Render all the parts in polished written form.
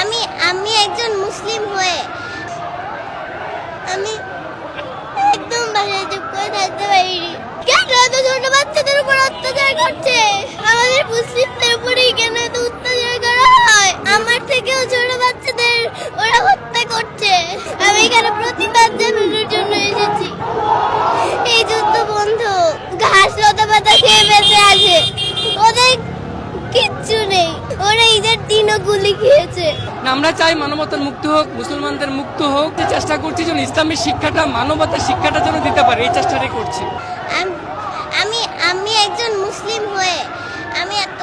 আমি আমি একজন মুসলিম হয়ে আমি একদম বাসায় চুপ করে থাকতে পারিনি। কেন এত ছোট বাচ্চাদের উপর অত্যাচার করছে? আমাদের মুসলিমদের উপরেই কেন এত অত্যাচার করা হয়? আমার থেকেও ছোট বাচ্চাদের ওরা হত্যা করছে। আমি এখানে প্রতিবাদ জানানোর জন্য এসেছি। এই যুদ্ধ বন্ধ। ঘাস লতা পাতা খেয়ে বেঁচে আছে, ওদের কিচ্ছু নেই। ওরা ঈদের দিনও গুলি খেয়েছে। আমরা চাই মানবতার মুক্ত হোক, মুসলমানদের মুক্ত হোক। যে চেষ্টা করছি যেন ইসলামের শিক্ষাটা, মানবতার শিক্ষাটা যেন দিতে পারে, এই চেষ্টাটাই করছি। আমি আমি একজন মুসলিম হয়ে আমি এত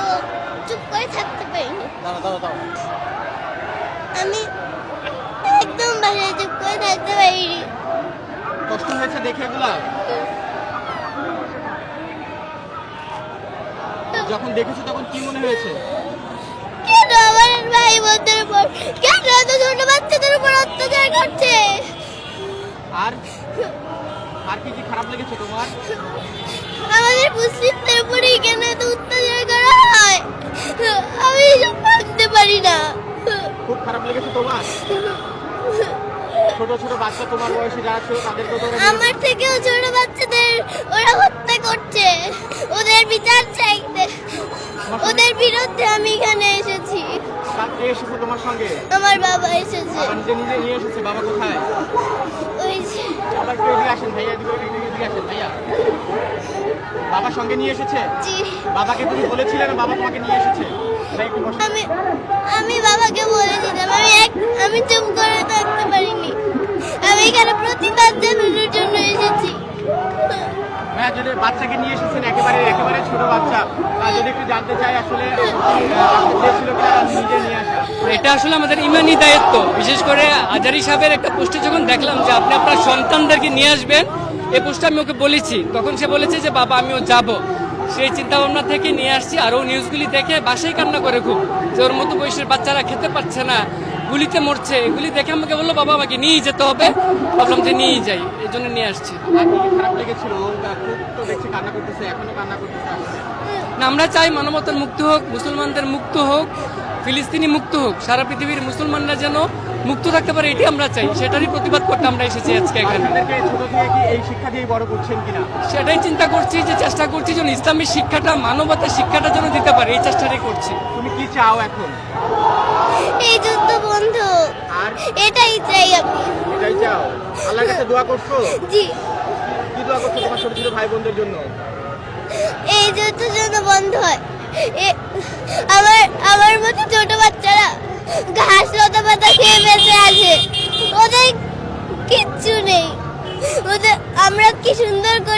চুপ করে থাকতে পারিনি। আমি একদম বাসায় চুপ করে থাকতে পারিনি। কষ্ট হয়েছে দেখে এগুলা? যখন দেখেছো তখন কি মনে হয়েছে? কেন আমার ভাই বোনদের উপর, কেন এত ছোট বাচ্চাদের উপর অত্যাচার করছে? আর আর কি কি খারাপ লেগেছে তোমার? আমাদের মুসলিমদের উপরেই কেন এত অত্যাচার করা হয়? আমি এসব ভাবতে পারি না। খুব খারাপ লেগেছে তোমার? ছোট ছোট বাচ্চা তোমার বয়সী যারা ছিল তাদেরকে তো আমার থেকেও ছোট বাচ্চাদের ওরা হত্যা করছে। ওদের বিচার চাইতে, ওদের বিরুদ্ধে আমি এখানে এসেছি। কে এসেছে তোমার সঙ্গে? আমার বাবা এসেছে। বাবা নিজে নিজে নিয়ে এসেছে? বাবা কোথায়? ওই যে বাবা একটু এদিকে আসেন ভাইয়া, এদিকে আসেন ভাইয়া। বাবা সঙ্গে নিয়ে এসেছে? জি। বাবাকে তুমি বলেছিলে না বাবা তোমাকে নিয়ে এসেছে? ভাই একটু বসো। আমি বাবাকে বলেছিলাম। আমি চুপ করে থাকতে পারিনি। আমি এখানে প্রতিবাদ জানানোর জন্য এসেছি। হ্যাঁ, যদি বাচ্চাকে নিয়ে এসেছেন একেবারে ছোট বাচ্চা, যদি একটু জানতে চাই আসলে ছিল কিনা নিজে নিয়ে আসা। এটা আসলে আমাদের ইমানি দায়িত্ব। বিশেষ করে আজারি সাহেবের একটা পোস্টে যখন দেখলাম যে আপনি আপনার সন্তানদেরকে নিয়ে আসবেন, এই পোস্টে আমি ওকে বলেছি, তখন সে বলেছে যে বাবা আমিও যাব। সেই চিন্তা ভাবনা থেকে নিয়ে আসছি। আর ও নিউজগুলি দেখে বাসায় কান্না করে খুব, যে ওর মতো বয়সের বাচ্চারা খেতে পারছে না, গুলিতে মরছে। এগুলি দেখে আমাকে বললো বাবা আমাকে নিয়েই যেতে হবে। ভাবলাম যে নিয়েই যাই, এই জন্য নিয়ে আসছি। আর কি কি খারাপ লেগেছিল? ও খুব তো দেখছি কান্না করতেছে, এখনো কান্না করতেছে আসলে। না, আমরা চাই মানবতার মুক্ত হোক, মুসলমানদের মুক্ত হোক, ফিলিস্তিনি মুক্ত হোক, সারা পৃথিবীর মুসলমানরা যেন মুক্ত থাকতে পারে, এটি আমরা চাই। সেটারই প্রতিবাদ করতে আমরা এসেছি আজকে এখানে। আপনাদেরকে ছোট থেকে কি এই শিক্ষা দিয়ে বড় করছেন কিনা? সেটাই চিন্তা করছি, যে চেষ্টা করছি যেন ইসলামের শিক্ষাটা, মানবতার শিক্ষাটা যেন দিতে পারে, এই চেষ্টাটাই করছি। তুমি কি চাও এখন? এই যুদ্ধ বন্ধ। আর এটাই চাই আমি। এটাই চাও? আল্লাহর কাছে দোয়া করছো? জি। কি দোয়া করছো তোমার ছোট ছোট ভাই বোনদের জন্য? এই যুদ্ধ যেন বন্ধ হয়। আমার মতো ছোট বাচ্চারা ঘাস লতা পাতা খেয়ে বেঁচে আছে, ওদের কিচ্ছু নেই। ওদের আমরা কি সুন্দর করে